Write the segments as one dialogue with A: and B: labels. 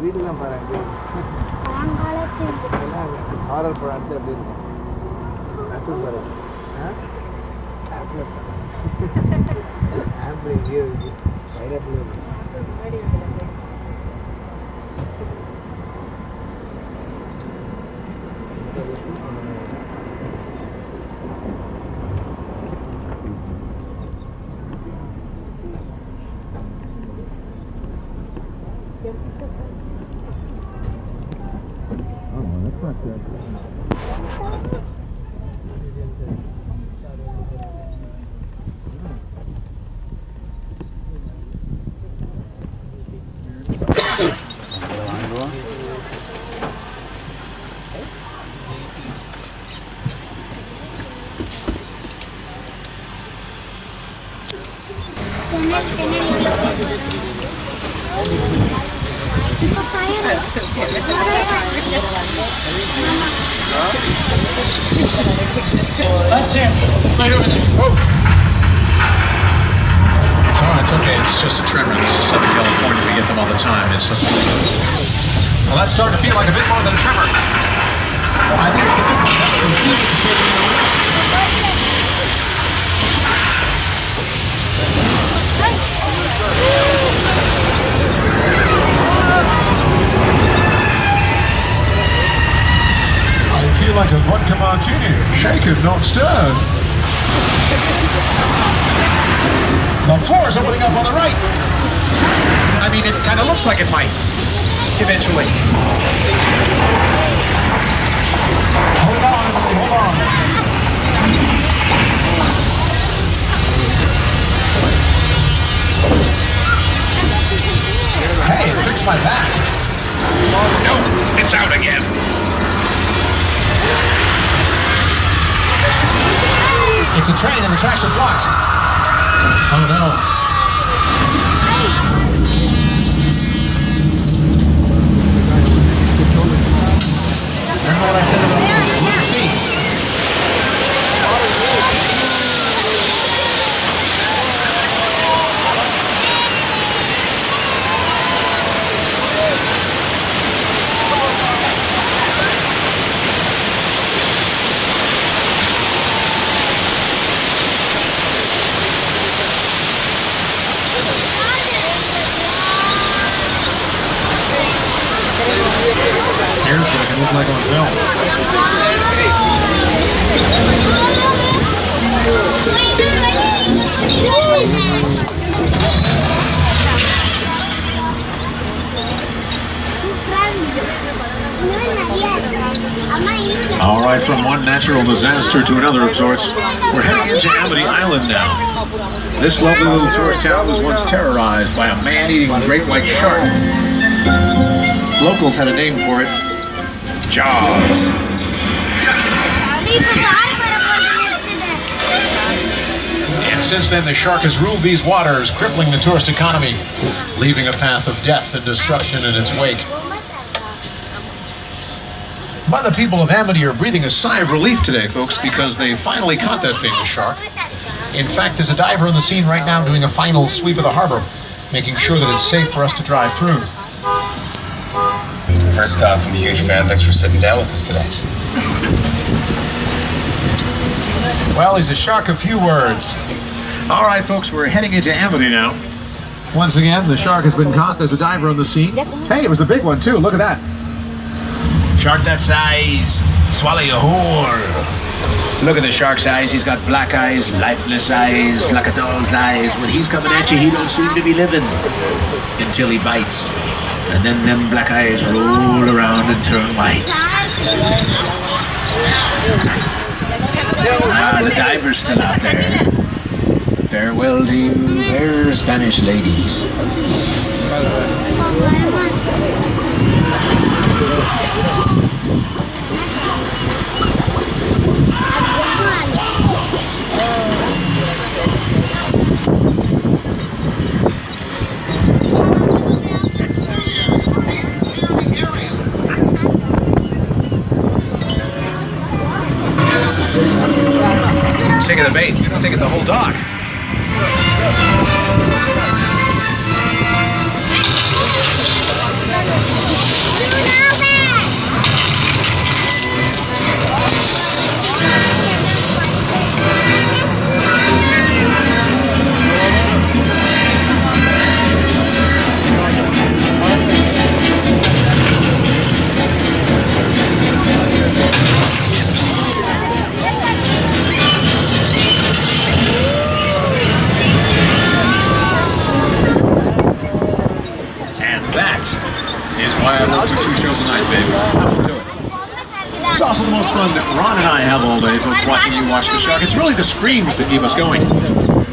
A: வீட்டுலாம் பாருங்க. ஹாரர் படம் அடுத்து எப்படி இருக்கும்? ஆப்பிள் பாருங்க. ஆப்பிள் ஆப்பிள் எங்கேயோ இருக்கு. பைனாப்பிள் இருக்கு.
B: That's him. Right over there. Oh. It's okay. It's just a tremor. This is Southern California. We get them all the time. It's well, that's starting to feel like a bit more than a tremor. I think it's a bit more. I feel like a vodka martini, shaken, not stirred. The floor is opening up on the right. I mean, it kind of looks like it might, eventually. Hold on, hold on. Hey, it fixed my back. No, it's out again. It's a train and the tracks are blocked. Oh no. Remember what I said about blue seats? Here's what it can look like on film. All right, from one natural disaster to another of sorts, we're heading into Amity Island now. This lovely little tourist town was once terrorized by a man-eating great white shark. Locals had a name for it. Jaws. And since then, the shark has ruled these waters, crippling the tourist economy, leaving a path of death and destruction in its wake. But the people of Amity are breathing a sigh of relief today, folks, because they finally caught that famous shark. In fact, there's a diver on the scene right now doing a final sweep of the harbor, making sure that it's safe for us to drive through.
C: First off, I'm a huge fan. Thanks for sitting down with us today.
B: Well, he's a shark of few words. All right, folks, we're heading into Amity now. Once again, the shark has been caught. There's a diver on the scene. Hey, it was a big one, too. Look at that.
D: Shark that size, swallow your whore. Look at the shark's eyes. He's got black eyes, lifeless eyes, like a doll's eyes. When he's coming at you, he don't seem to be living until he bites. And then them black eyes roll around and turn white. Ah, the diver's still out there. Farewell to you, fair Spanish ladies. It's taking the bait. It's taking the whole dock.
B: Why I love to do 2 shows a night, baby. I will do it. It's also the most fun that Ron and I have all day, folks, watching you watch the shark. It's really the screams that keep us going.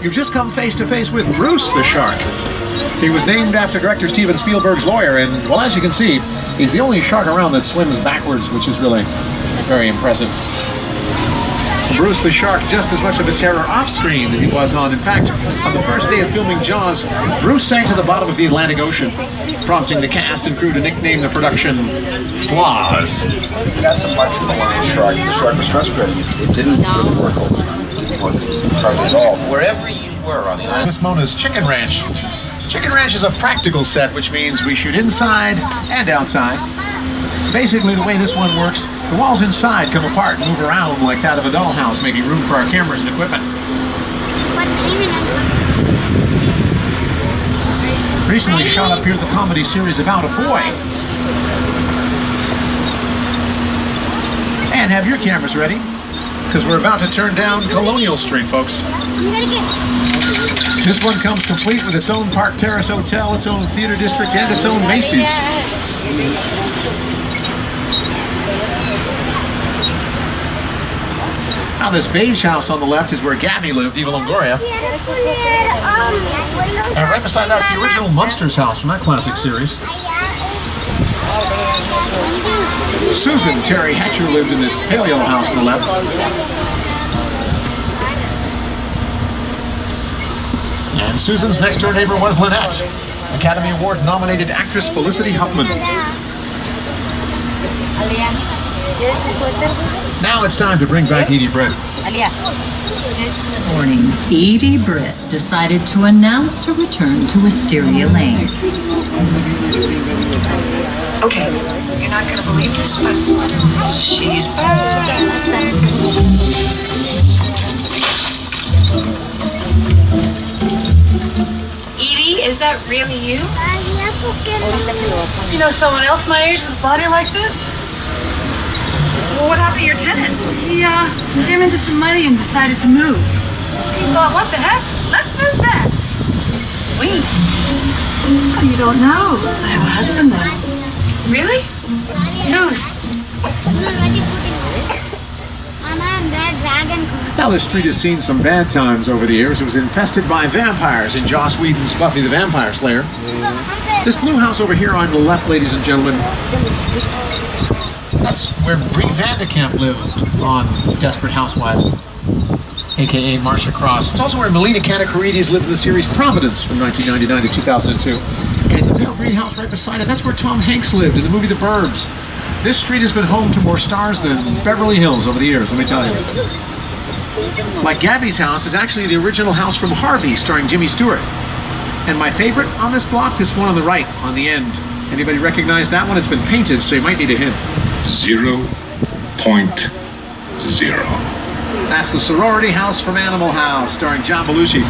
B: You've just come face to face with Bruce the shark. He was named after director Steven Spielberg's lawyer, and, well, as you can see, he's the only shark around that swims backwards, which is really very impressive. Bruce the shark, just as much of a terror off-screen as he was on. In fact, on the first day of filming Jaws, Bruce sank to the bottom of the Atlantic Ocean, prompting the cast and crew to nickname the production Flaws.
E: We got some punch from the shark. The shark was frustrated. It didn't really work over. It didn't work hardly at all. Wherever you were on the island.
B: Miss Mona's Chicken Ranch. Chicken Ranch is a practical set, which means we shoot inside and outside. Basically, the way this one works, the walls inside come apart and move around like that of a dollhouse, making room for our cameras and equipment. Recently shot up here the comedy series About a Boy. And have your cameras ready, because we're about to turn down Colonial Street, folks. This one comes complete with its own Park Terrace Hotel, its own theater district, and its own Macy's. Now, this beige house on the left is where Gabby lived, Eva Longoria. And right beside that's the original Munsters house from that classic series. Susan Terry Hatcher lived in this paleo house on the left. And Susan's next door neighbor was Lynette, Academy Award nominated actress Felicity Huffman. Now it's time to bring back Edie Britt.
F: This morning, Edie Britt decided to announce her return to Wisteria Lane.
G: Okay, you're not gonna believe this, but she's back. Edie, is that really you? You know someone else my age with a body like this? Well, what happened to your tenant? He came into some money and decided to move. He thought, what the heck? Let's move back. We? Oh, you don't know. I have a husband now. Really? Whose?
B: Now, this street has seen some bad times over the years. It was infested by vampires in Joss Whedon's Buffy the Vampire Slayer. This blue house over here on the left, ladies and gentlemen, that's where Bree Vandekamp lived on Desperate Housewives, a.k.a. Marcia Cross. It's also where Melina Kanakarides lived in the series Providence from 1999 to 2002. And the pale green house right beside it, that's where Tom Hanks lived in the movie The Burbs. This street has been home to more stars than Beverly Hills over the years, let me tell you. Like Gabby's house is actually the original house from Harvey, starring Jimmy Stewart. And my favorite on this block, this one on the right, on the end. Anybody recognize that one? It's been painted, so you might need a hint.
C: 0.0.
B: That's the sorority house from Animal House, starring John Belushi.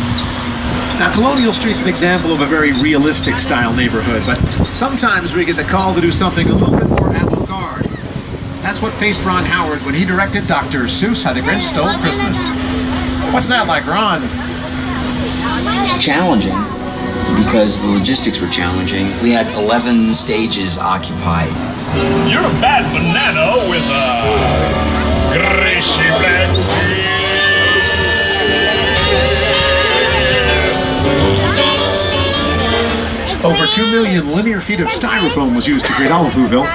B: Now, Colonial Street's an example of a very realistic style neighborhood, but sometimes we get the call to do something a little bit more avant-garde. That's what faced Ron Howard when he directed Dr. Seuss How the Grinch Stole Christmas. What's that like, Ron?
H: Challenging, because the logistics were challenging. We had 11 stages occupied.
I: You're a bad banana with a greasy red beard.
B: Over 2 million linear feet of styrofoam was used to create all of Whoville,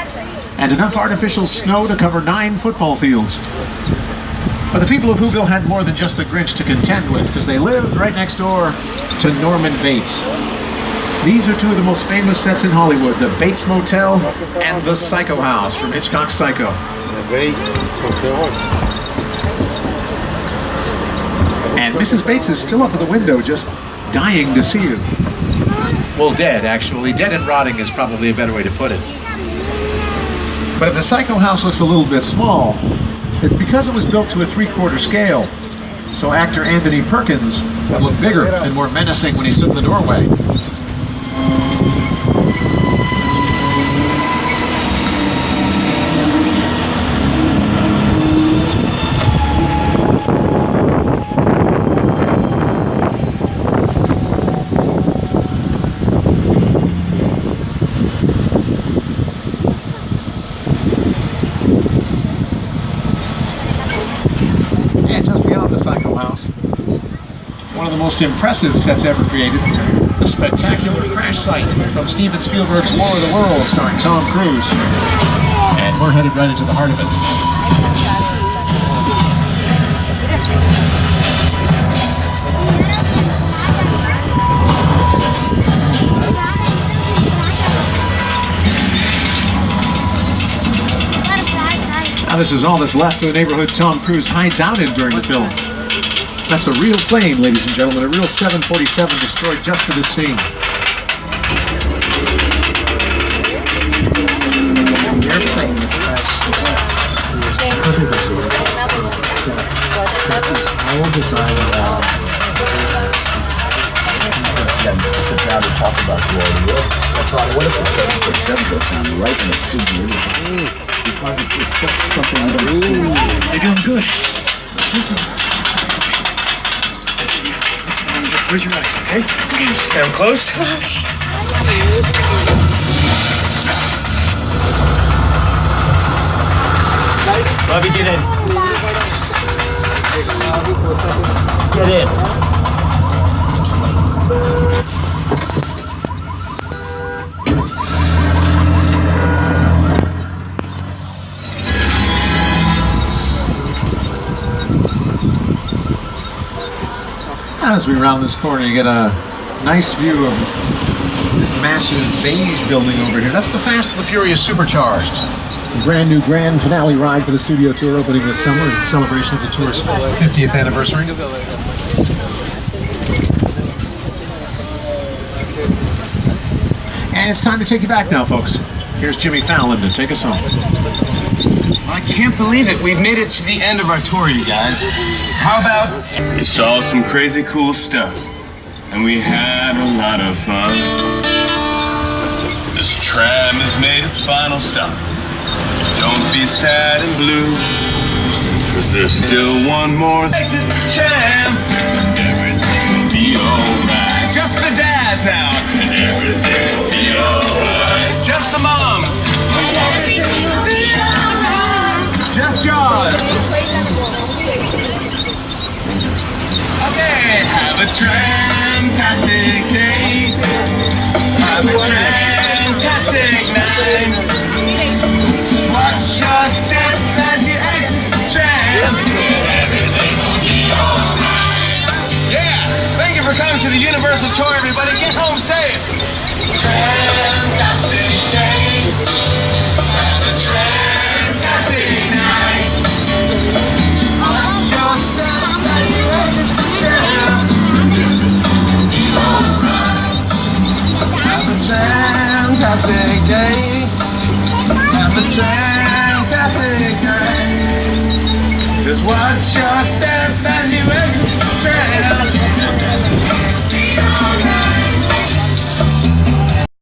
B: and enough artificial snow to cover 9 football fields. But the people of Whoville had more than just the Grinch to contend with, because they lived right next door to Norman Bates. These are two of the most famous sets in Hollywood, the Bates Motel and the Psycho House from Hitchcock's Psycho. And Mrs. Bates is still up at the window, just dying to see you. Well, dead, actually. Dead and rotting is probably a better way to put it. But if the Psycho House looks a little bit small, it's because it was built to a 3/4 scale. So actor Anthony Perkins would look bigger and more menacing when he stood in the doorway. One of the most impressive sets ever created, the spectacular crash site from Steven Spielberg's War of the Worlds starring Tom Cruise. And we're headed right into the heart of it. Now this is all that's left of the neighborhood Tom Cruise hides out in during the film. That's a real plane, ladies and gentlemen, a real 747 destroyed just for this scene.
E: I will design sit down and talk about the idea. I thought, what if the 747 goes down right in the figure? Because it's just something you don't see.
D: You're doing good. Where's your eyes, okay? Stay them closed. Bobby, get in. Get in.
B: As we round this corner, you get a nice view of this massive beige building over here. That's the Fast and the Furious Supercharged. A brand new grand finale ride for the studio tour opening this summer in celebration of the tour's 50th anniversary. And it's time to take you back now, folks. Here's Jimmy Fallon to take us home.
C: I can't believe it. We've made it to the end of our tour, you guys. How about... We saw some crazy cool stuff, and we had a lot of fun. This tram has made its final stop. Don't be sad and blue, 'cause there's still one more tram. Everything will be alright. Just the dads now. And everything will be alright. Just the moms. And everything will be alright. Just Jaws. Okay, have a fantastic day. Have a fantastic night. Watch your step as you exit the tram. Everything will be alright. Yeah, thank you for coming to the Universal Tour, everybody. Get home safe. Fantastic day. Have a fantastic night. Watch your step as you exit the tram. Everything will be alright. Have a fantastic day. Have a fantastic day. Just watch your step.